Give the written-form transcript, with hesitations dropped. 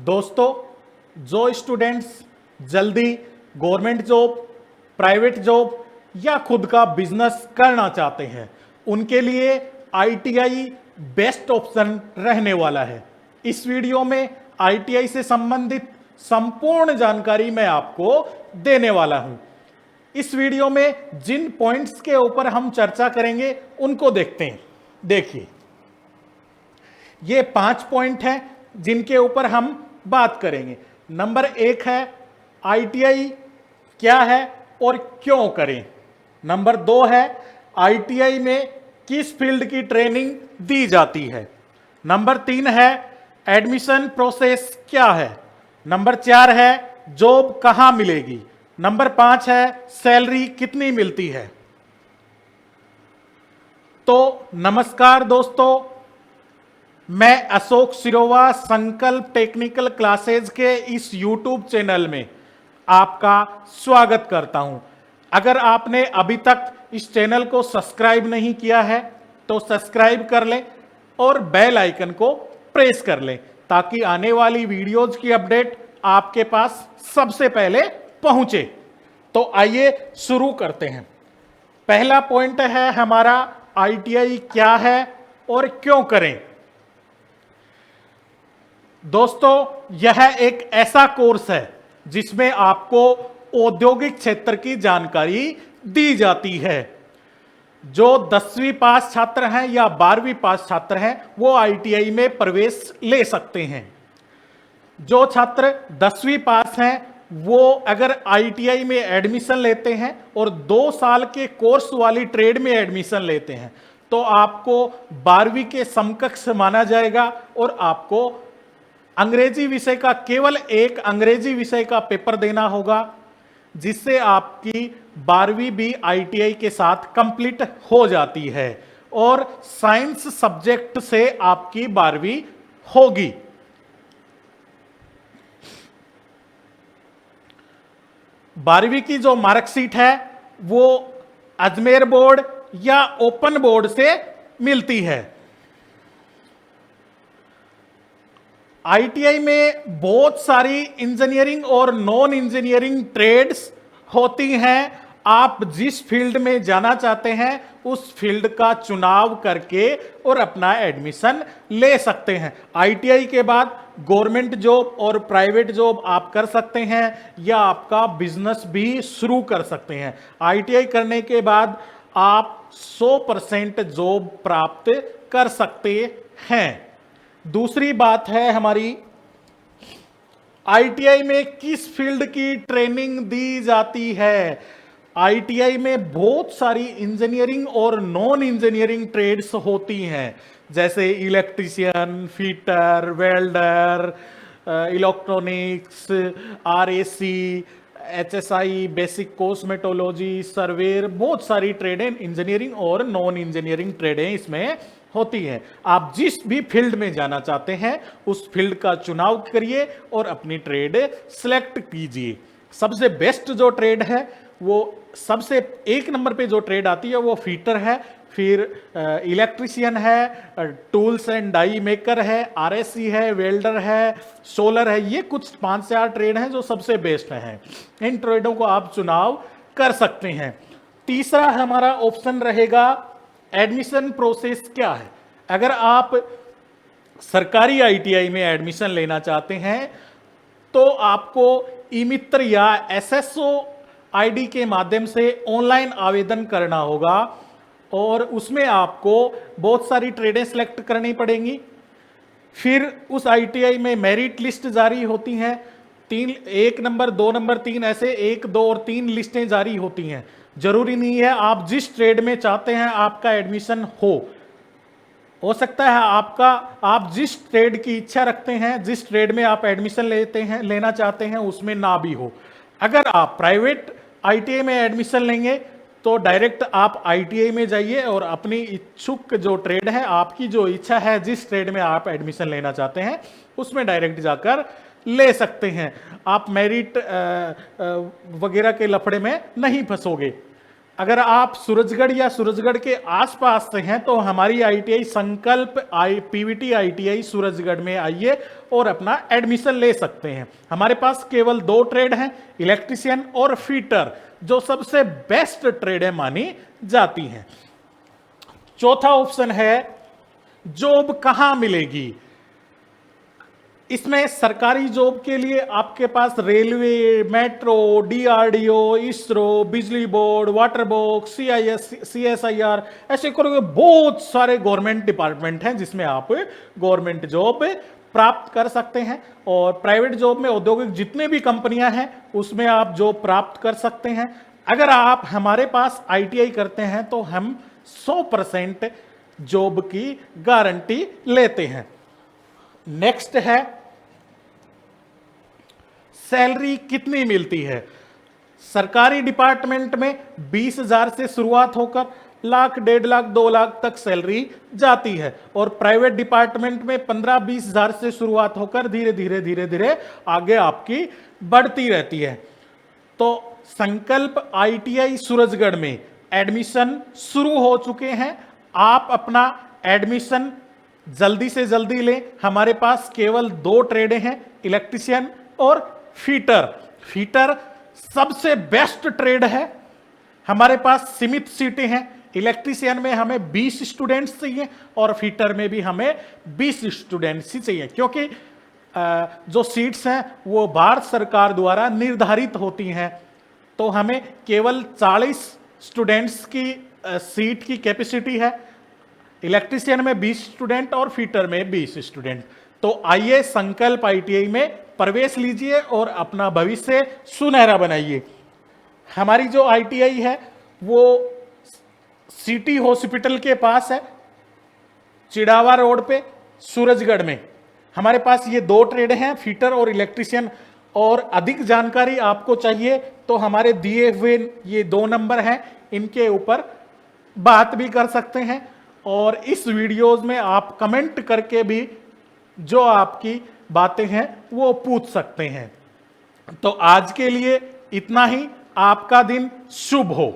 दोस्तों, जो स्टूडेंट्स जल्दी गवर्नमेंट जॉब, प्राइवेट जॉब या खुद का बिजनेस करना चाहते हैं, उनके लिए आईटीआई बेस्ट ऑप्शन रहने वाला है। इस वीडियो में आईटीआई से संबंधित संपूर्ण जानकारी मैं आपको देने वाला हूं। इस वीडियो में जिन पॉइंट्स के ऊपर हम चर्चा करेंगे उनको देखते हैं। देखिए, ये 5 पॉइंट हैं जिनके ऊपर हम बात करेंगे। नंबर 1 है आईटीआई क्या है और क्यों करें। नंबर 2 है आईटीआई में किस फील्ड की ट्रेनिंग दी जाती है। नंबर 3 है एडमिशन प्रोसेस क्या है। नंबर 4 है जॉब कहां मिलेगी। नंबर 5 है सैलरी कितनी मिलती है। तो नमस्कार दोस्तों, मैं अशोक सिरोवा संकल्प टेक्निकल क्लासेज के इस YouTube चैनल में आपका स्वागत करता हूं। अगर आपने अभी तक इस चैनल को सब्सक्राइब नहीं किया है तो सब्सक्राइब कर लें और बेल आइकन को प्रेस कर लें ताकि आने वाली वीडियोज की अपडेट आपके पास सबसे पहले पहुंचे। तो आइए शुरू करते हैं। पहला पॉइंट है हमारा आईटीआई क्या है और क्यों करें। दोस्तों, यह एक ऐसा कोर्स है जिसमें आपको औद्योगिक क्षेत्र की जानकारी दी जाती है। जो 10वीं पास छात्र हैं या 12वीं पास छात्र हैं वो आईटीआई में प्रवेश ले सकते हैं। जो छात्र 10वीं पास हैं वो अगर आईटीआई में एडमिशन लेते हैं और 2 साल के कोर्स वाली ट्रेड में एडमिशन लेते हैं तो आपको 12वीं के समकक्ष माना जाएगा और आपको अंग्रेजी विषय का केवल एक अंग्रेजी विषय का पेपर देना होगा, जिससे आपकी 12वीं भी आईटीआई के साथ कंप्लीट हो जाती है और साइंस सब्जेक्ट से आपकी 12वीं होगी। बारहवीं की जो मार्कशीट है वो अजमेर बोर्ड या ओपन बोर्ड से मिलती है। आईटीआई में बहुत सारी इंजीनियरिंग और नॉन इंजीनियरिंग ट्रेड्स होती हैं। आप जिस फील्ड में जाना चाहते हैं उस फील्ड का चुनाव करके और अपना एडमिशन ले सकते हैं। आईटीआई के बाद गवर्नमेंट जॉब और प्राइवेट जॉब आप कर सकते हैं या आपका बिजनेस भी शुरू कर सकते हैं। आईटीआई करने के बाद आप 100% जॉब प्राप्त कर सकते हैं। दूसरी बात है हमारी, आईटीआई में किस फील्ड की ट्रेनिंग दी जाती है। आईटीआई में बहुत सारी इंजीनियरिंग और नॉन इंजीनियरिंग ट्रेड्स होती हैं, जैसे electrician, fitter, welder, electronics, RAC, HSI, basic cosmetology, surveyor, बहुत सारी ट्रेडें इंजीनियरिंग और नॉन इंजीनियरिंग ट्रेडें इसमें होती हैं। आप जिस भी फील्ड में जाना चाहते हैं उस फील्ड का चुनाव करिए और अपनी ट्रेड सिलेक्ट कीजिए। सबसे बेस्ट जो ट्रेड है वो सबसे 1 नंबर पे जो ट्रेड आती है वो फीटर है, फिर इलेक्ट्रीशियन है, टूल्स एंड डाई मेकर है, आरएससी है, वेल्डर है, सोलर है। ये कुछ 5-4 ट्रेड हैं जो सबसे बेस्ट हैं। इन ट्रेडों को आप चुनाव कर सकते हैं। तीसरा हमारा ऑप्शन रहेगा एडमिशन प्रोसेस क्या है। अगर आप सरकारी आईटीआई में एडमिशन लेना चाहते हैं तो आपको ई मित्र या एसएसओ आईडी के माध्यम से ऑनलाइन आवेदन करना होगा और उसमें आपको बहुत सारी ट्रेडें सेलेक्ट करनी पड़ेंगी। फिर उस आईटीआई में मेरिट लिस्ट जारी होती हैं। 1 नंबर, 2 नंबर, 3 ऐसे 1, 2 और 3 लिस्टें जारी होती हैं। जरूरी नहीं है आप जिस ट्रेड में चाहते हैं आपका एडमिशन हो सकता है आप जिस ट्रेड की इच्छा रखते हैं, जिस ट्रेड में आप एडमिशन लेना चाहते हैं उसमें ना भी हो। अगर आप प्राइवेट आईटीआई में एडमिशन लेंगे तो डायरेक्ट आप आईटीआई में जाइए और अपनी इच्छुक जो ट्रेड है, आपकी जो इच्छा है, जिस ट्रेड में आप एडमिशन लेना चाहते हैं उसमें डायरेक्ट जाकर ले सकते हैं। आप मेरिट वगैरह के लफड़े में नहीं फंसोगे। अगर आप सूरजगढ़ या सूरजगढ़ के आसपास से हैं तो हमारी आईटीआई संकल्प पीवीटी आईटीआई सूरजगढ़ में आइए और अपना एडमिशन ले सकते हैं। हमारे पास केवल 2 ट्रेड हैं, इलेक्ट्रीशियन और फीटर, जो सबसे बेस्ट ट्रेड है मानी जाती हैं। चौथा ऑप्शन है जॉब कहां मिलेगी। इसमें सरकारी जॉब के लिए आपके पास रेलवे, मेट्रो, डीआरडीओ, इसरो, बिजली बोर्ड, वाटर बॉक्स, सीएसआईआर, ऐसे करके बहुत सारे गवर्नमेंट डिपार्टमेंट हैं जिसमें आप गवर्नमेंट जॉब प्राप्त कर सकते हैं। और प्राइवेट जॉब में औद्योगिक जितने भी कंपनियां हैं उसमें आप जॉब प्राप्त कर सकते हैं। अगर आप हमारे पास आईटीआई करते हैं तो हम 100% जॉब की गारंटी लेते हैं। नेक्स्ट है सैलरी कितनी मिलती है। सरकारी डिपार्टमेंट में 20,000 से शुरुआत होकर लाख, 1.5 लाख, 2 लाख तक सैलरी जाती है। और प्राइवेट डिपार्टमेंट में 15-20 हजार से शुरुआत होकर धीरे धीरे आगे आपकी बढ़ती रहती है। तो संकल्प आईटीआई सूरजगढ़ में एडमिशन शुरू हो चुके हैं। आप अपना एडमिशन जल्दी से जल्दी लें। हमारे पास केवल 2 ट्रेड हैं, इलेक्ट्रीशियन और फीटर सबसे बेस्ट ट्रेड है। हमारे पास सीमित सीटें हैं। इलेक्ट्रीशियन में हमें 20 स्टूडेंट्स चाहिए और फीटर में भी हमें 20 स्टूडेंट्स ही चाहिए, क्योंकि जो सीट्स हैं वो भारत सरकार द्वारा निर्धारित होती हैं। तो हमें केवल 40 स्टूडेंट्स की सीट की कैपेसिटी है। इलेक्ट्रीशियन में 20 स्टूडेंट और फीटर में 20 स्टूडेंट। तो आइए संकल्प आईटीआई में प्रवेश लीजिए और अपना भविष्य सुनहरा बनाइए। हमारी जो आईटीआई है वो सिटी हॉस्पिटल के पास है, चिड़ावा रोड पे, सूरजगढ़ में। हमारे पास ये 2 ट्रेड हैं, फीटर और इलेक्ट्रीशियन। और अधिक जानकारी आपको चाहिए तो हमारे दिए हुए ये 2 नंबर हैं, इनके ऊपर बात भी कर सकते हैं। और इस वीडियोस में आप कमेंट करके भी जो आपकी बातें हैं वो पूछ सकते हैं। तो आज के लिए इतना ही। आपका दिन शुभ हो।